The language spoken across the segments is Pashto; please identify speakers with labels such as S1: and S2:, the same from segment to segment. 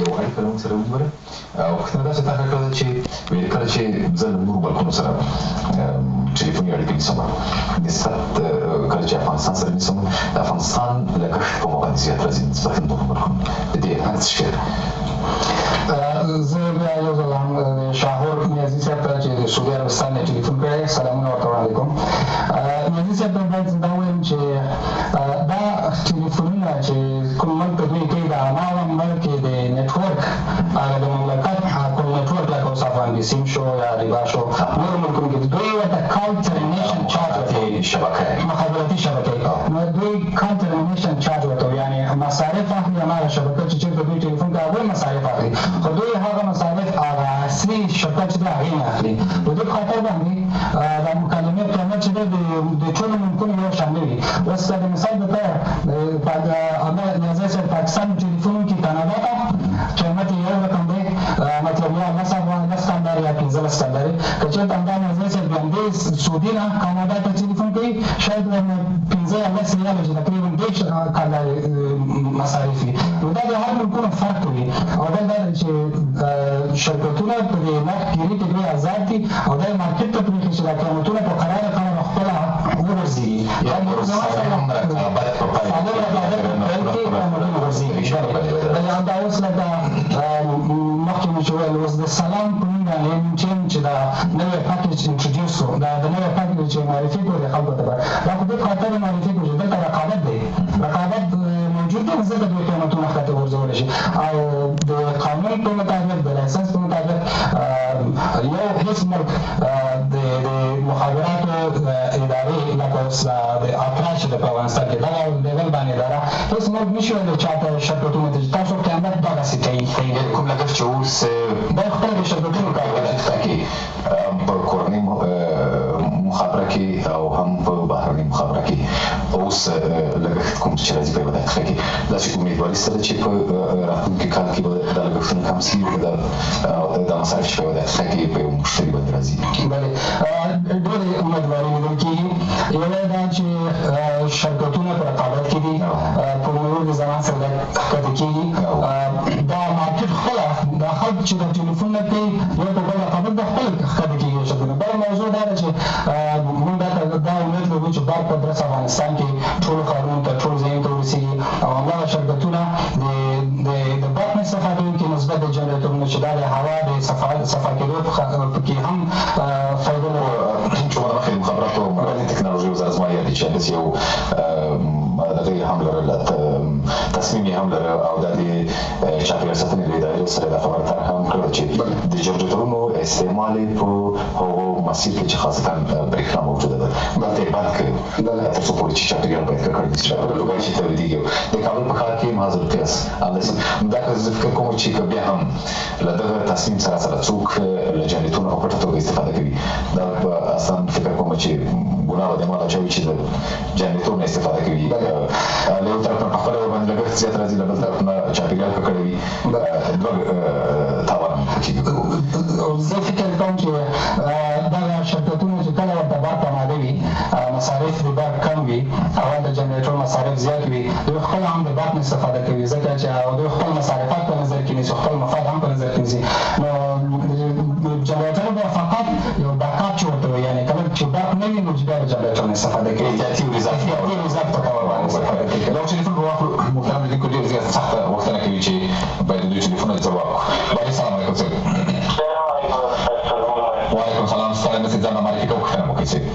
S1: یو اړیکه له موږ سره ونیوله او پوښتنه داسې طرحه کړې ده چې کله چې زه له نورو بلکونو سره ټلیفوني اړیکې نیسم نسبت کله چې افغانستان سره نیسم د افغانستان لګښت په ما باندې زیات راځي نسبت نورو بلکونو د دې څه شی ده؟
S2: زه بیا یو ځل هم شاهور نیازي صاحب ته چې د سعودي عربستان نه ټلیفون کړی سلامونه ورته وړاندې کوم. نیازي صاحب ته باید دا ووایم چې دا ټلیفونونه چې کوم ملک ته دوی کوي د هماغه ملک کې د نیټورک هغه د مملکت کوم نیټورک لکه اوس افغان بیسیم شو یا ریبا شو نورو ملکونو کې دوی ورته کال ترمینیشن چارج ورته شبکه مخابراتي شبکې نو دوی کال ترمینیشن چارج ورته یعنې مصارف اخلي هماغه شبکه چې چېرته دوی ټلیفون کوي هغوی مصارف اخلي خو دوی هغه مصارف هغه اصلي شرکت چې دی هغې نه اخلي په دې خاطر باندې د مکالمې قیمت چې دی د ټولو ملکونو یو شان نه وي. اوس د مثال په طور نیازی صاحب پاکستان ټلیفون کې کاناډا ته قیمت یې یو رقم دی مطلب یا 10 کاندار یا 15 کاندار که چېرته همدا نیازی صاحب د همدې سعودي نه کاناډا ته ټلیفون کوي شاید 15 یا 10 ریاله چې تقریبا 2 کاندار مصارف وي نو دا د هر ملکونو فرق کوي او دا چې شرکتونه په دې نرخ ګیري کې دوی آزاد دي او دا مارکېټ ته پرېښي چې دا قیمتونه په قراره قرار خپله وغورځېږي یا همدا اوس لکه مخکې مو چې ویل اوس د سلام په نوم باندې MTN چې دا نوی پاکیج انټروډیوس کړو دا د نوی پاکیج چې معرفي کړو د خلکو ته دا په دې خاطر معرفي کړو چې دلته رقابت دی رقابت موجود دی ځکه دوی قیمتونه ښکته غورځولی شي او د قانون په مطابق د لایسنس په مطابق یو هېڅ ملک د مخابراتو ادارې لکه اوس د اترا چې د په افغانستان کې دغه لیول باندې اداره هېڅ ملک نشي ویلی چاته شرکتونو ته چې تاسو قیمت دغسې کوي
S1: کوم لګښت چې اوس
S2: دا خپله د شرکتونو کار
S1: کې په کورنۍ مخابره کې او هم په بهرنۍ مخابره کې اوس لګښت کوم چې راځي په یوه دقیقه کې داسې امیدواري شته چې په راتلونکي کال کې به دا لګښتونه کم شي دا مصارف چې په یوه دقیقه کې په یو مشتري باندې راځي.
S2: بلې ډېرې امیدواري لیدل کېږي یوه دا چې شرکتونه په رقابت کې دي په مرور د زمان سره ښکته کېږي دا مارکېټ خپله دا خلک چې د ټلیفون نه کوي یو په بل رقابت د خپل ښکته کېږي شرکتونه. بله موضوع دا ده چې موږ دا امید لرو چې دا په درس افغانستان کې ټولو ښارونو ته ټولو ځایونو ته ورسېږي او همدغه شرکتونه د برق نه صفا کوونکي نسبت د جنریټرونو چې دا د هوا د صفا کېدو پکې هم فایده لري.
S1: چې مخکې د مخابراتو او معلوماتي تکنالوژۍ وزارت زما یاد دی چې هندسې یو دغه یې هم لرله تصمیم یې هم لره او دا د چاپېریال ساتنې د ادارې سره دا خبره طرحه هم کړې چې د جنریټرونو استعمال یې په هغو مسیر کې چې خاصتا برېښنا موجوده ده دلته یې بند کړی تر څو پورې چې چاپېریال باید ککړ نه شي لوګۍ چې تولیدېږي د کابل په ښار کې حاضر القیاس همداسې دا که زه فکر کوم چې که بیا هم له دغه تصمیم سره څوک له جنریټرونو په پټه توګه استفاده کوي دا به اصلا فکر کوم چې ګناه به د مال اچوي چې د جنریټور نه استفاده کوي له یو طرف نه په خپله ورباندې لګښت زیات راځي له بل طرف نه چاپېریال ککړ وي دوه تاوان کېږي.
S2: زه فکر کوم چې دغه شرکتونه چې کله ورته برق آماده وي مصارف د برق کم وي او د جنریټور مصارف زیات وي دوی خپله هم د برق نه استفاده کوي ځکه چې دوی خپل مصارفات په نظر کې نیسي خپل مفاد هم په نظر کې نیسي نو جنریټر به فقط یو بیکاپ چې ورته وایي یعنې کله چې برق نه وي نو بیا به جنریټر نه استفاده کوي احتیاطي ریزرف په ډول باندې استفاده کوي.
S1: یو ټلیفون به واخلو محترم لیدونکو ډېر زیات سخته غوښتنه کوي چې باید د دوی ټلیفونونه ځواب کړو. بهلول سلام علیکم صاحب. وعلیکم سلام ستړی مه شئ ځان معرفي کوو پوښتنه مو کوئ صاحب.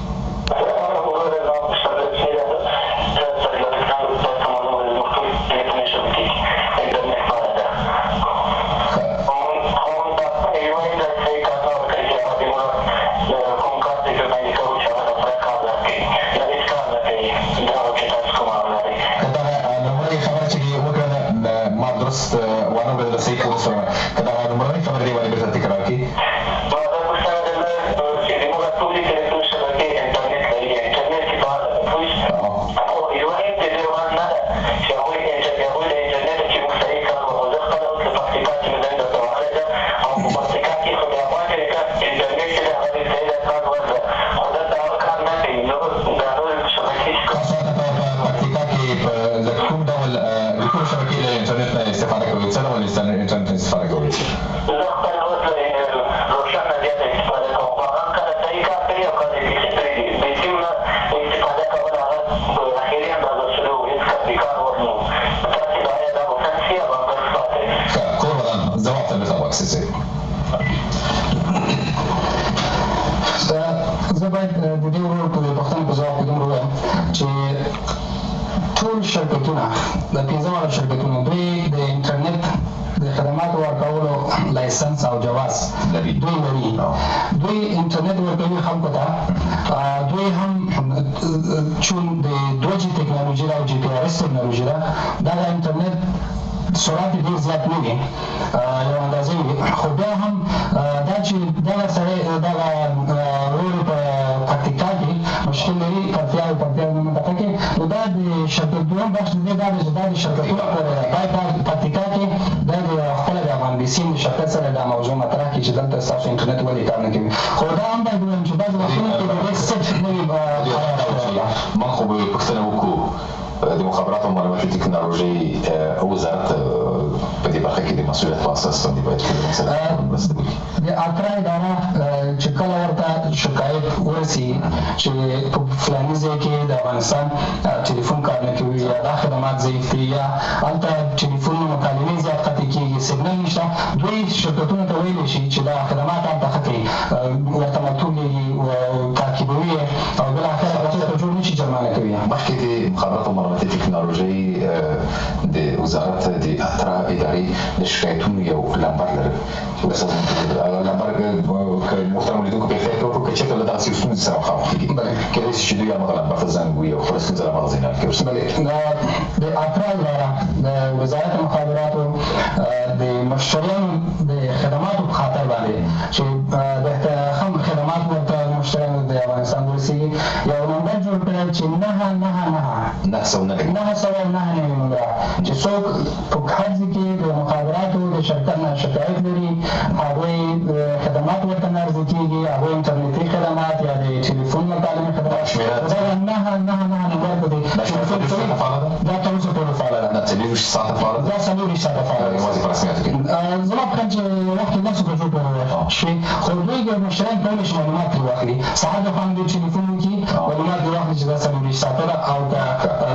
S1: استفاده کوئ؟ څه ډول انټرنیټ استفاده کوئ؟
S3: زه خپل اوس روشن نه زیاته استفاده کوم، خو هغه کله صحیح کار کوي او کله بیخي بیخي استفاده کول هغه اخري اندازه شروع هېڅ کار بیکار وخت نو تاسې باید دا روښان شي او هغه استفاده کوي.
S1: ښه، کوربدان ځواب ته بېرته واکسېږئ.
S2: زه باید د دې ورور په پوښتنې په ځواب کې دومره ووایم چې ټول شرکتونه د 15 شرکتونه دوی د انټرنیټ د خدماتو ورکولو لایسنس او جواز دوی لري. دوی انټرنیټ ورکوي خلکو ته. دوی هم چون د 2G ټکنالوژي ده او GPS ټکنالوژي ده، دا د انټرنیټ سرعت ډېر زیات نه وي، یو اندازې وي، خو بیا هم دا چې دغه سړی دغه ورور په پکتیکا کې مشکل لري، پکتیا په منطقه کې، نو دا د شرکت دویم بخش دی دا چې دا د شرکتونو باید پکتیکا کې دا د خپله د افغانبیسین د شرکت سره دا موضوع مطرح کړي چې دلته ستاسو انټرنیټ ولې کار نه کوي. خو دا هم باید ووایم چې بعضې وختونو کې د دې سټ نه وي.
S1: موږ خو به پوښتنه وکړو د مخابراتو او معلوماتي ټکنالوژۍ وزارت په دې برخه کې د مسؤلیت په اساس باندې باید موږ سره مرسته وکړي.
S2: د اترا اداره چې کله ورته شکایت ورسي چې په فلاني ځای کې د افغانستان ټلیفون کار نه کوي یا دا خدمات ضعیف دي یا هلته ټلیفون مکالمې زیات قطع کېږي، سیګنل نشته، دوی شرکتونو ته ویلی شي چې دا خدمات هلته ښه کوي، ورته مکتوب لیږي، تعقیبوي او بالاخره هغه ته جوړ نه شي جرمانه کوي.
S1: مخکې د مخابراتو او معلوماتي ټکنالوژۍ د وزارت د اترا ادارې د شکایتونو یو لمبر لري. لمبر که محترم لیدونکو په اختیار کې وکړو که چېرته له دغسې ستونزې سره مخامخ کېږي کېدای شي چې دوی همغه لمبر ته زنګ ووهي او خپله ستونزه له همغه ځای نه حل کړي.
S2: د اترا اداره د وزارت مخابراتو د مشتریانو د خدماتو په خاطر باندې چې د خدمات ورته مشتریانو د افغانستان ورسېږي یو نمبر جوړ کړی چې 999 نمبر چې څوک په هر ځای کې د مخابراتو د شرکت نه شکایت لري، هغوی خدمات ورته نه عرضه کېږي، هغوی انټرنیټي خدمات یا د ټلیفون مکالمې خدمات دغه 999 نمبر په دې دا تر اوسه پورې فعاله ده.
S1: دا 40 ساعته فعاله ده؟
S2: دا 40 ساعته فعاله ده.
S1: یوازې په رسمیاتو کې
S2: زما په خیال چې وخت کې 10 بجو پورې شي، خو دوی مشتریان کولی شي معلومات ترې واخلي، سهار د باندې ټلیفون وکړي، معلومات ترې واخلي چې دا 40 ساعته ده او که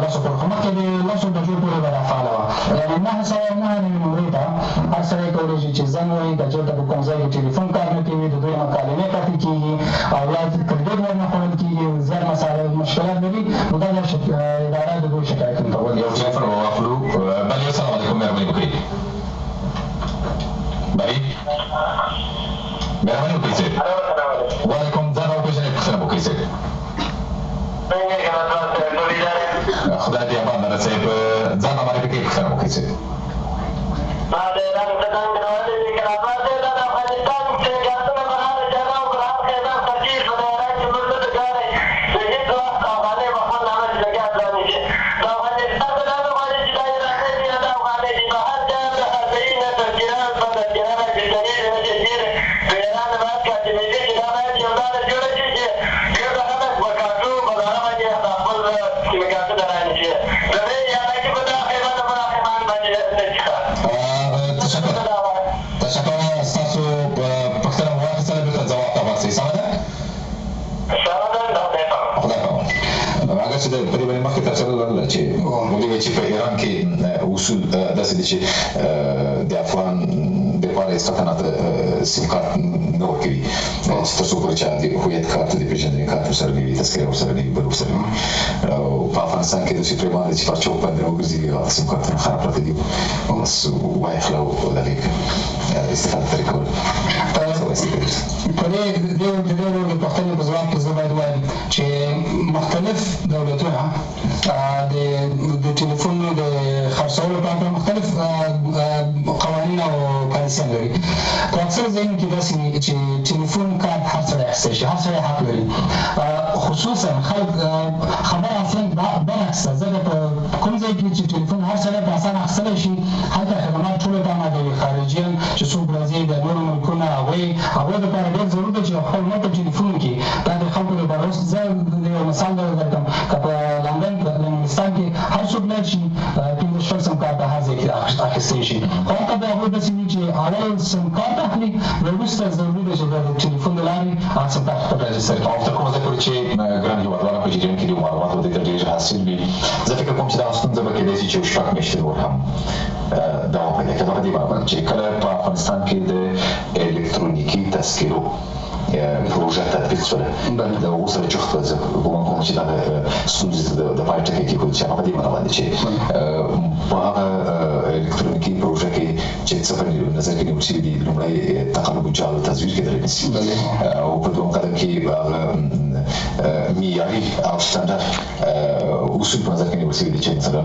S2: 10 پورې، خو مخکې د 10 بجو پورې به دا فعاله وه. یعنې 999 نمرې ته هر سړی کولی شي چې زنګ ووهي، که چېرته په کوم ځای کې ټلیفون کار نه کوي، د دوی مکالمې قطع کېږي او یا کریډټ ورنه خوړل کېږي، زیات مشکلات لري، نو دا اداره د دوی شکایتونه ته ولي.
S1: یو ټلیفون به واخلو. بلې السلام علیکم، مهرباني وکړئ. بلې مهرباني وکړئ صاحب. وعلیکم ځان راوپېژنئ، پوښتنه وکړئ صاحب. خدای دې امان لره صاحب، ځان معرفي کړئ، پوښتنه وکړئ صاحب. په دې باندې مخکې تفصیل لرله چې موږ وایو چې په ایران کې اصول داسې دي چې د افغان دپاره اسقاطاً سیم کارت نه ورکوي چې تر څو پورې چې د هویت کارت د پېژندنې کارت ورسره نه وي، تذکره ورسره نه وي، بل ورسره نه وي. او په افغانستان کې داسې پرېمانه ده چې پر چوک باندې راوګرځي هغه سیم کارتونه خراب پراته دي، بس وایخله او دغې استفاده ترې کول.
S2: په دې ډېرو د پوښتنې په ځواب کې زه باید ووایم چې مختلف دولتونه د ټلیفونو د خرڅولو لپاره مختلف قوانین او پالیسیان لري. په اکثر ځایونو کې داسې وي چې ټلیفون کارت هر سړی اخیستی شي، هر سړی حق لري. خصوصا خلک خبره اصلا برعکس ده، ځکه په کوم ځای کې چې ټلیفون هر سړی په اسانه اخیستلی شي، هلته خدمات ټولو ته امادوي. خارجیان چې څوک راځي د نورو ملکونو هغوی لپاره ډېر ضرور ده چې خپل ملک ته ټلیفون وکړي. دا د خلکو لپاره اوس زه یو مثال درکړم، که په لندن افغانستان کې هر څوک نه شي پنځه شپږ سم کارت هر ځای کې اخیستلی شي خو هلته بیا هغوی داسې وي چې اول سم کارت اخلي وروسته ضروري ده چې د ټلیفون له لارې هغه سم کارت خپل راجستر کړي.
S1: او تر کومه زده کړو چې ګران هېوادوالان په جریان کې د معلوماتو د ډېر حاصل وي. زه فکر کوم چې دغه ستونزه به کېدای شي چې یو شپږ میاشتې نور هم دوام پیدا کړي. په دې باندې چې کله په افغانستان کې د الکترونیکي تذکرو پروژه تطبیق شوه د اوس سره جوخت وځه ګومان کوم چې دا ستونزې د پای ټکی کې کوي چې هغه په دې باندې چې په هغه الکترونیکي پروژه کې چې څه په نظر کې نیول شوي دي لومړی تقلب جال تزویر کېدلی نشي او په دویم قدم کې هغه معیاري او سټنډرډ اصول په نظر کې نیول شوي دي چې مثلا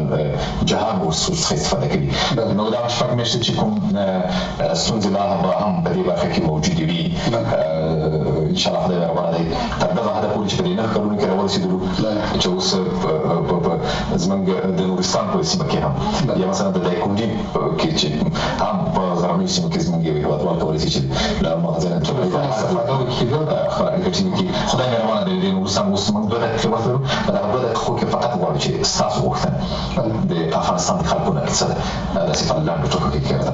S1: جهان اوس څخه استفاده کوي. نو دا شپږ میاشتې چې کوم ستونزې لا هم په دې برخه کې موجودې وي ان شاء الله خدای رحمانه دی تر دغه هدف پورې چې په دې نهه کلونو کې راورسېدلو چې اوس زموږ د نورستان په سیمه کې هم یا مثلا د دایکنډي کې چې هم په غرنیو سیمو کې زموږ یو هېوادوال کولی شي چې له مغازه نه استفاده وکړي کې خدای رحمانه دی د نورستان اوس موږ 2 دقیقې وخت لرو په دغه 2 دقیقو کې فقط غواړو چې ستاسو غوښتنه د افغانستان د خلکو نه څه ده داسې په لنډو ټکو کې راته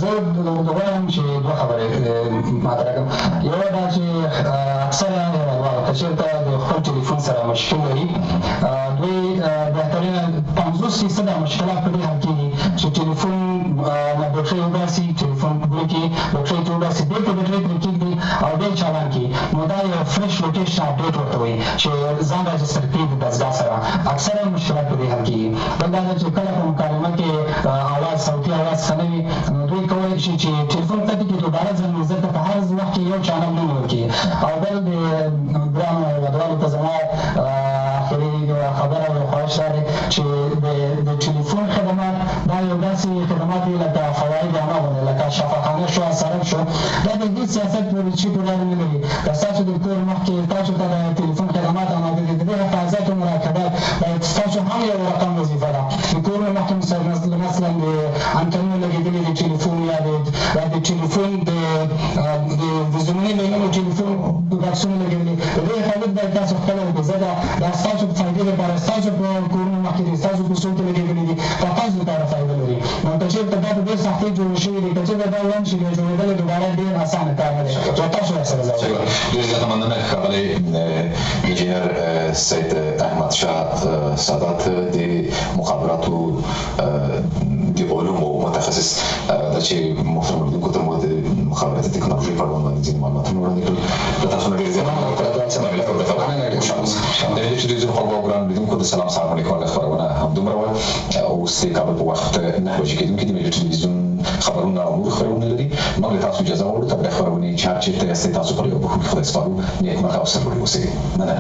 S2: زه وایم چې دوه خبرې مطرح کوم. یوه دا چې اکثره هېوادوال که چېرته د خپل ټلیفون سره مشکل لري دوی بهترینه 50% مشکلات په دې حال کېږي چې ټلیفون نه بیټرۍ وباسي ټلیفون ګوله کې بیټرۍ ته وباسي بېرته بیټرۍ ترې کېږدي او بیا یې چالان کړي نو دا یو فرش لوکیشن اپډیټ ورته وایي چې ځان راجستر کړي د دستګاه سره اکثره مشکلات په دې حال کېږي. بل دا ده چې کله په مکالمه کې اواز صوتي اواز ښه نه وي نو دوی کولی شي چې ټلیفون قطع کړي دوباره ځل نظر ته په هر وخت کې یو چانل نه ورکړي. او بل د ګرانو هېوادوالو ته زما آخري خبره او خواهش دا دی چې د ټلیفون خدمات دا یو داسې خدمات دي لکه فواید عامه غوندې لکه شفاخانه شو صرف شو دا د دې سیاست پورې چې پورې نه لري. که ستاسو د کور مخکې تاسو ته د ټلیفون خدمات اماده دي د دې حفاظت او مراقبت باید ستاسو هم یو رقم وظیفه ده. د کور مخکې مثلا د انټنونو لګېدلي د ټلیفون یا د ټلیفون د زمیني لینونو ټلیفون بکسونه لګېدلي د دې حفاظت باید تاسو خپله وکړئ. زه دا ستاسو په فایدې لپاره ستاسو په کورونو مخکې دي ستاسو په څوک لګېدلي دي دا تاسو لپاره فایده لري. نو که چېرته دا په ډېر سختۍ جوړې شوي دي که چېرته دا ونډ شي بیا جوړېدل دوباره ډېر اسانه کار نه دی چې تاسو ورسره ځئ.
S1: ډېر زیاته مننه ښاغلی انجینر سید احمد شاه سادات د مخابراتو د علومو متخصص دا چې محترم اورېدونکو ته مو د مخابراتي تکنالوژۍ په اړوند باندې ځینې معلوماتونه وړاندې کړل. د تاسو نه ډېر زیاته مننه د ټلویزیون خلکو او ګرانو لیدونکو د سلام علیکم خپرونه همدومره وه. اوس د کابل په وخت 9 بجې کېدونکي دي. ملي ټلویزیون خبرونه او نور خپرونه لري. موږ له تاسو اجازه غواړو ته بلې خپرونې چې هر چېرته یاستئ تاسو پر یو بخښونکي خدای سپارو. نیکمرغه او سرلوړي اوسئ. مننه.